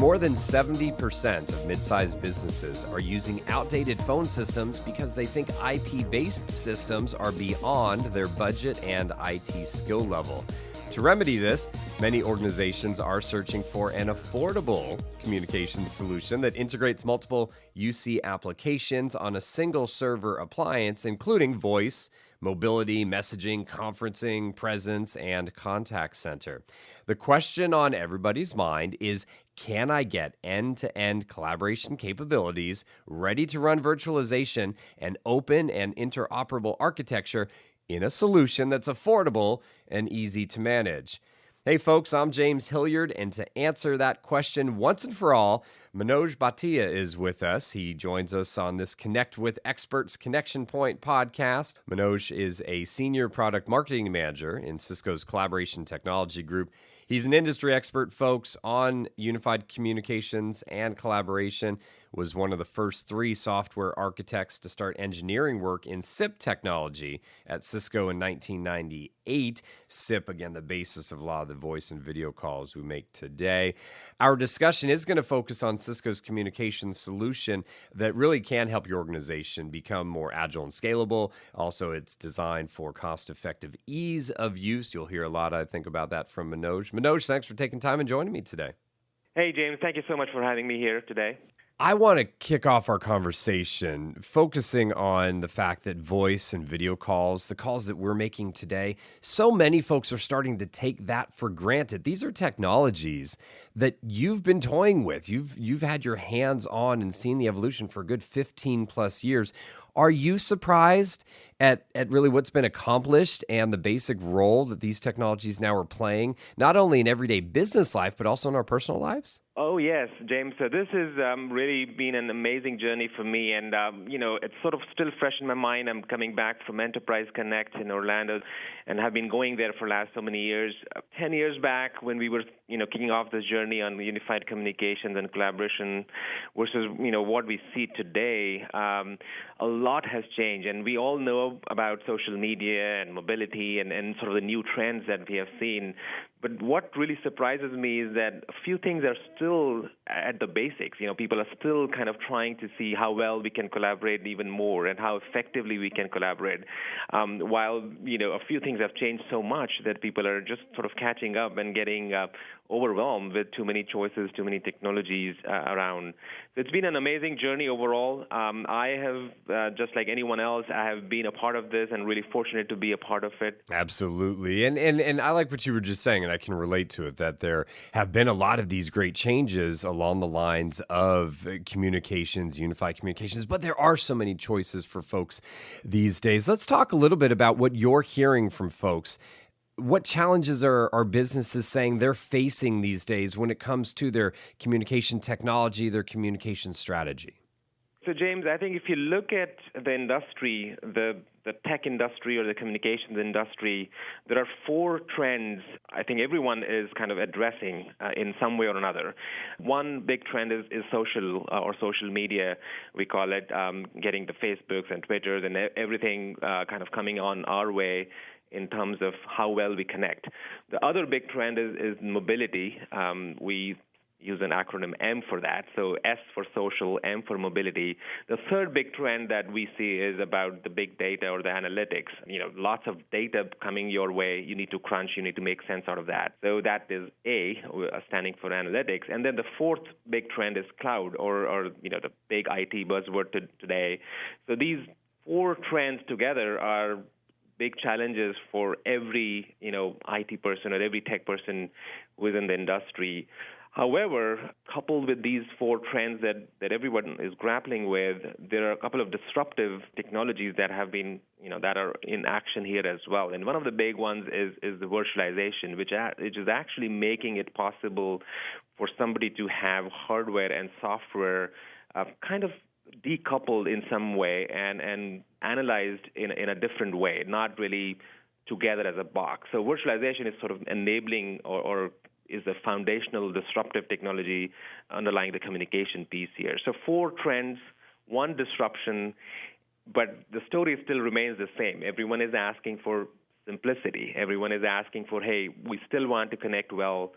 More than 70% of mid-sized businesses are using outdated phone systems because they think IP-based systems are beyond their budget and IT skill level. To remedy this, many organizations are searching for an affordable communications solution that integrates multiple UC applications on a single server appliance, including voice, mobility, messaging, conferencing, presence, and contact center. The question on everybody's mind is, can I get end-to-end collaboration capabilities, ready to run virtualization, and open and interoperable architecture in a solution that's affordable and easy to manage? Hey folks, I'm James Hilliard, and to answer that question once and for all, Manoj Bhatia is with us. He joins us on this Connect with Experts Connection Point podcast. Manoj is a senior product marketing manager in Cisco's Collaboration Technology Group. He's an industry expert, folks, on unified communications and collaboration. Was one of the first 3 software architects to start engineering work in SIP technology at Cisco in 1998. SIP, again, the basis of a lot of the voice and video calls we make today. Our discussion is going to focus on Cisco's communications solution that really can help your organization become more agile and scalable. Also, it's designed for cost-effective ease of use. You'll hear a lot, I think, about that from Manoj. Manoj, thanks for taking time and joining me today. Hey, James. Thank you so much for having me here today. I want to kick off our conversation focusing on the fact that voice and video calls, the calls that we're making today, so many folks are starting to take that for granted. These are technologies that you've been toying with. You've had your hands on and seen the evolution for a good 15 plus years. Are you surprised at really what's been accomplished and the basic role that these technologies now are playing, not only in everyday business life, but also in our personal lives? Oh, yes, James. So this has really been an amazing journey for me. And, it's sort of still fresh in my mind. I'm coming back from Enterprise Connect in Orlando and have been going there for the last so many years. 10 years back when we were, kicking off this journey on unified communications and collaboration versus, what we see today, a lot has changed. And we all know about social media and mobility and sort of the new trends that we have seen. But what really surprises me is that a few things are still at the basics. People are still kind of trying to see how well we can collaborate even more and how effectively we can collaborate. While, a few things have changed so much that people are just sort of catching up and getting overwhelmed with too many choices, too many technologies around. So it's been an amazing journey overall. I have, just like anyone else, I have been a part of this and really fortunate to be a part of it. Absolutely. And I like what you were just saying, and I can relate to it, that there have been a lot of these great changes along the lines of communications, unified communications, but there are so many choices for folks these days. Let's talk a little bit about what you're hearing from folks. What challenges are businesses saying they're facing these days when it comes to their communication technology, their communication strategy? So, James, I think if you look at the industry, the tech industry or the communications industry, there are 4 trends I think everyone is kind of addressing in some way or another. One big trend is social or social media, we call it, getting the Facebooks and Twitters and everything kind of coming on our way in terms of how well we connect. The other big trend is mobility. We use an acronym M for that. So S for social, M for mobility. The third big trend that we see is about the big data or the analytics. Lots of data coming your way. You need to crunch. You need to make sense out of that. So that is A, standing for analytics. And then the fourth big trend is cloud or the big IT buzzword today. So these 4 trends together are big challenges for every, IT person or every tech person within the industry. However, coupled with these 4 trends that everyone is grappling with, there are a couple of disruptive technologies that have been, that are in action here as well. And one of the big ones is the virtualization, which is actually making it possible for somebody to have hardware and software kind of decoupled in some way and analyzed in a different way, not really together as a box. So virtualization is sort of enabling or is the foundational disruptive technology underlying the communication piece here. So 4 trends, 1 disruption, but the story still remains the same. Everyone is asking for simplicity. Everyone is asking for, hey, we still want to connect well.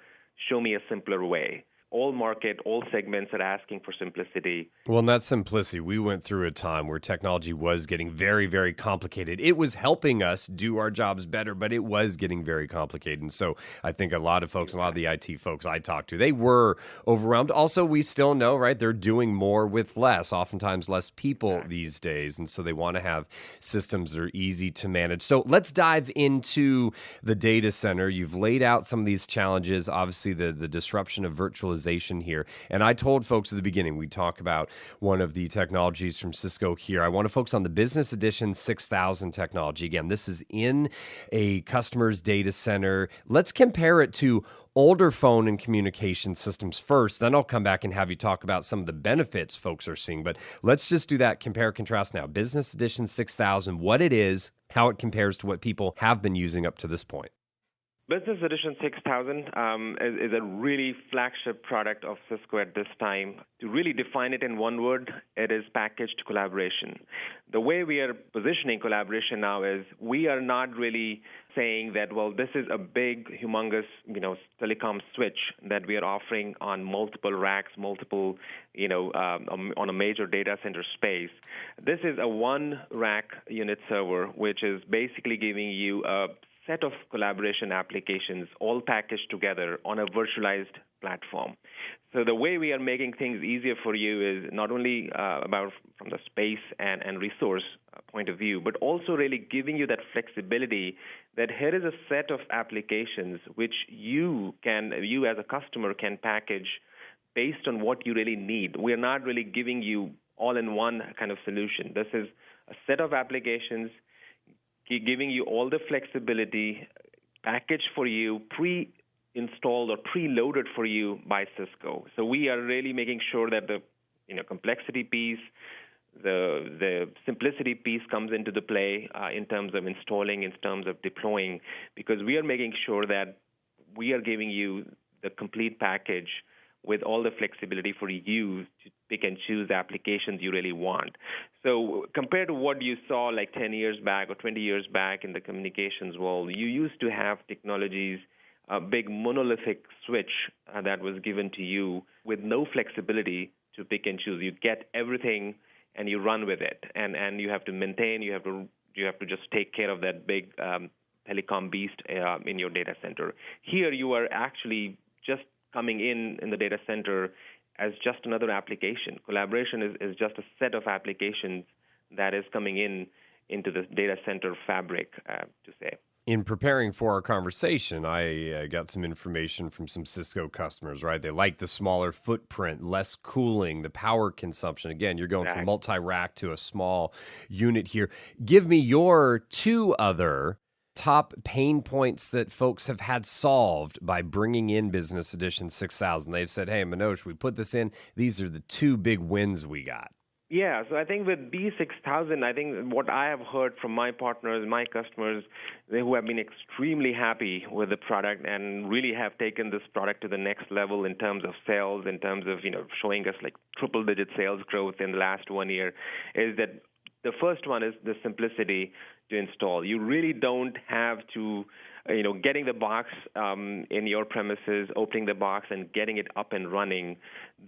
Show me a simpler way. all market, all segments are asking for simplicity. Well, and that simplicity, we went through a time where technology was getting very, very complicated. It was helping us do our jobs better, but it was getting very complicated. And so I think a lot of folks, a lot of the IT folks I talked to, they were overwhelmed. Also, we still know, right, they're doing more with less, oftentimes less people these days. And so they want to have systems that are easy to manage. So let's dive into the data center. You've laid out some of these challenges, obviously the disruption of virtualization here. And I told folks at the beginning, we talk about one of the technologies from Cisco here. I want to focus on the Business Edition 6000 technology. Again, this is in a customer's data center. Let's compare it to older phone and communication systems first. Then I'll come back and have you talk about some of the benefits folks are seeing. But let's just do that compare contrast now. Business Edition 6000, what it is, how it compares to what people have been using up to this point. Business Edition 6000 is a really flagship product of Cisco at this time. To really define it in one word, it is packaged collaboration. The way we are positioning collaboration now is we are not really saying that, well, this is a big, humongous, telecom switch that we are offering on multiple racks, multiple, on a major data center space. This is a one rack unit server, which is basically giving you a set of collaboration applications all packaged together on a virtualized platform. So the way we are making things easier for you is not only about from the space and resource point of view, but also really giving you that flexibility that here is a set of applications which you as a customer can package based on what you really need. We are not really giving you all-in-one kind of solution. This is a set of applications giving you all the flexibility packaged for you, pre-installed or preloaded for you by Cisco. So we are really making sure that the complexity piece, the simplicity piece comes into the play in terms of installing, in terms of deploying, because we are making sure that we are giving you the complete package with all the flexibility for you to pick and choose the applications you really want. So compared to what you saw like 10 years back or 20 years back in the communications world, you used to have technologies, a big monolithic switch that was given to you with no flexibility to pick and choose. You get everything and you run with it, and you have to maintain, you have to just take care of that big telecom beast in your data center. Here you are actually just coming in the data center as just another application. Collaboration is just a set of applications that is coming into the data center fabric, to say. In preparing for our conversation, I got some information from some Cisco customers, right? They like the smaller footprint, less cooling, the power consumption. Again, you're going from multi-rack to a small unit here. Give me your two other top pain points that folks have had solved by bringing in Business Edition 6000. They've said, hey, Manoj, we put this in. These are the two big wins we got. Yeah, so I think with B6000, I think what I have heard from my partners, my customers, who have been extremely happy with the product and really have taken this product to the next level in terms of sales, in terms of showing us like triple-digit sales growth in the last 1 year, is that the first one is the simplicity to install. You really don't have to, getting the box in your premises, opening the box and getting it up and running.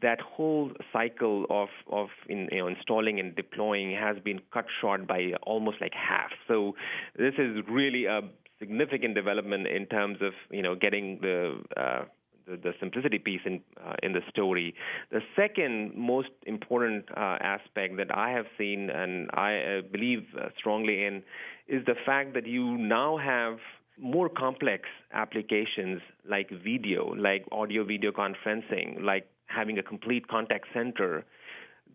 That whole cycle of installing and deploying has been cut short by almost like half. So this is really a significant development in terms of getting the simplicity piece in the story. The second most important aspect that I have seen and I believe strongly in is the fact that you now have more complex applications like video, like audio-video conferencing, like having a complete contact center.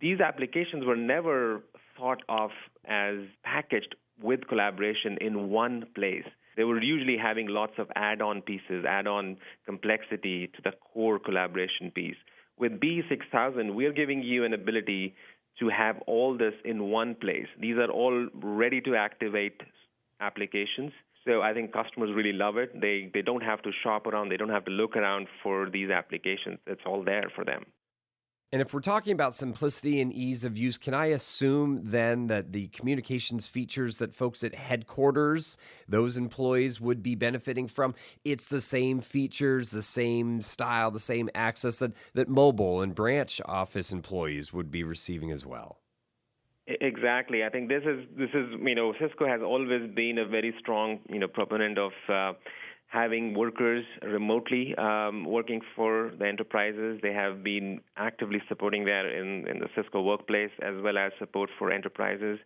These applications were never thought of as packaged with collaboration in one place. They were usually having lots of add-on pieces, add-on complexity to the core collaboration piece. With B6000, we're giving you an ability to have all this in one place. These are all ready to activate applications. So I think customers really love it. They don't have to shop around. They don't have to look around for these applications. It's all there for them. And if we're talking about simplicity and ease of use, can I assume then that the communications features that folks at headquarters, those employees would be benefiting from, it's the same features, the same style, the same access that mobile and branch office employees would be receiving as well? Exactly. I think this is Cisco has always been a very strong proponent of having workers remotely working for the enterprises. They have been actively supporting that in the Cisco workplace, as well as support for enterprises.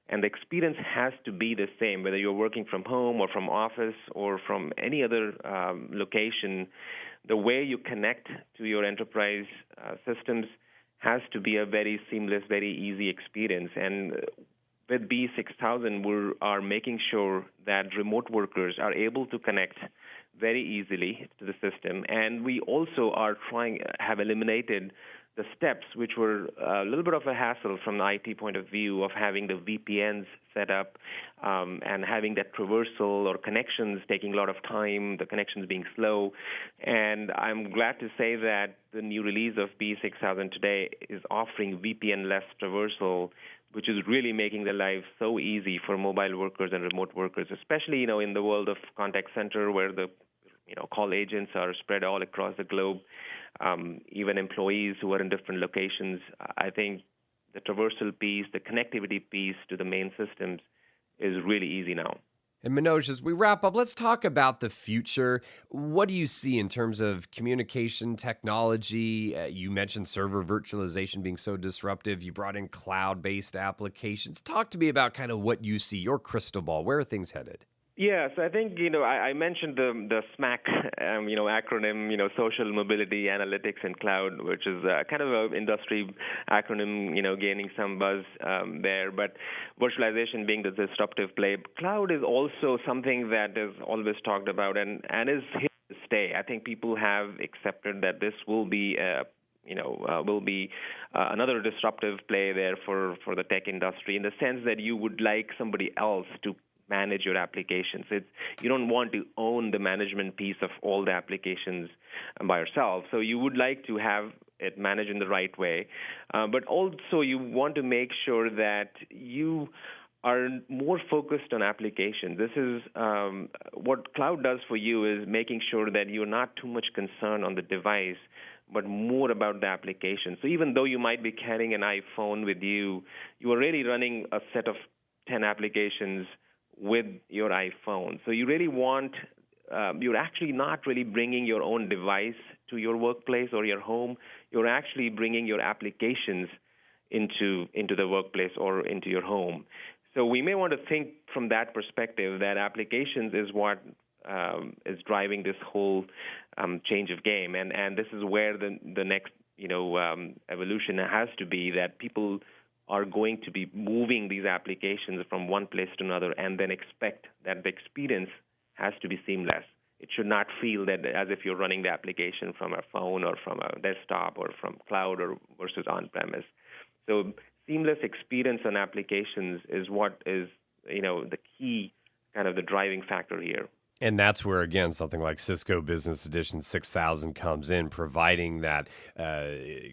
And the experience has to be the same, whether you're working from home or from office or from any other location. The way you connect to your enterprise systems has to be a very seamless, very easy experience. And with B6000, we are making sure that remote workers are able to connect very easily to the system. And we also have eliminated the steps, which were a little bit of a hassle from the IT point of view, of having the VPNs set up and having that traversal or connections taking a lot of time, the connections being slow. And I'm glad to say that the new release of B6000 today is offering VPN-less traversal, which is really making the life so easy for mobile workers and remote workers, especially in the world of contact center, where the call agents are spread all across the globe. Even employees who are in different locations. I think the traversal piece, the connectivity piece to the main systems is really easy now. And Manoj, as we wrap up, let's talk about the future. What do you see in terms of communication technology? You mentioned server virtualization being so disruptive. You brought in cloud-based applications. Talk to me about kind of what you see, your crystal ball. Where are things headed? Yeah, so I think, I mentioned the SMAC, acronym, Social Mobility, Analytics, and Cloud, which is kind of an industry acronym, gaining some buzz there. But virtualization being the disruptive play, cloud is also something that is always talked about and is here to stay. I think people have accepted that this will be another disruptive play there for the tech industry, in the sense that you would like somebody else to manage your applications. You don't want to own the management piece of all the applications by yourself. So you would like to have it managed in the right way. But also you want to make sure that you are more focused on applications. This is what cloud does for you, is making sure that you're not too much concerned on the device, but more about the application. So even though you might be carrying an iPhone with you, you are really running a set of 10 applications with your iPhone. So you really you're actually not really bringing your own device to your workplace or your home. You're actually bringing your applications into the workplace or into your home. So we may want to think from that perspective, that applications is what is driving this whole change of game. And this is where the next evolution has to be, that people are going to be moving these applications from one place to another, and then expect that the experience has to be seamless. It should not feel that as if you're running the application from a phone or from a desktop or from cloud or versus on-premise. So seamless experience on applications is what is, the key, kind of the driving factor here. And that's where, again, something like Cisco Business Edition 6000 comes in, providing that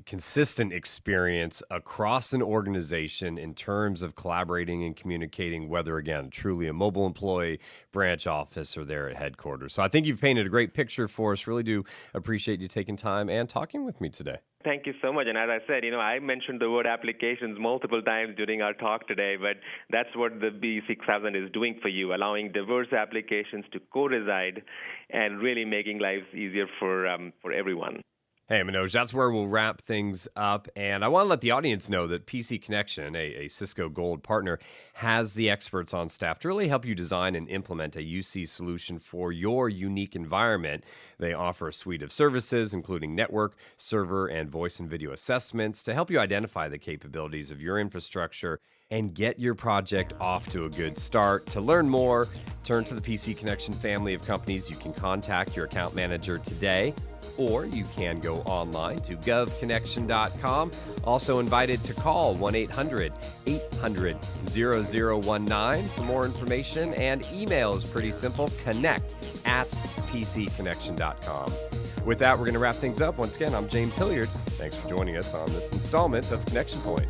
consistent experience across an organization in terms of collaborating and communicating, whether, again, truly a mobile employee, branch office, or there at headquarters. So I think you've painted a great picture for us. Really do appreciate you taking time and talking with me today. Thank you so much. And as I said, I mentioned the word applications multiple times during our talk today, but that's what the B6000 is doing for you, allowing diverse applications to co-reside and really making lives easier for everyone. Hey, Manoj, that's where we'll wrap things up. And I want to let the audience know that PC Connection, a Cisco Gold partner, has the experts on staff to really help you design and implement a UC solution for your unique environment. They offer a suite of services, including network, server, and voice and video assessments to help you identify the capabilities of your infrastructure and get your project off to a good start. To learn more, turn to the PC Connection family of companies. You can contact your account manager today, or you can go online to govconnection.com. Also invited to call 1-800-800-0019 for more information, and email is pretty simple, connect@pcconnection.com. With that, we're going to wrap things up. Once again, I'm James Hilliard. Thanks for joining us on this installment of Connection Point.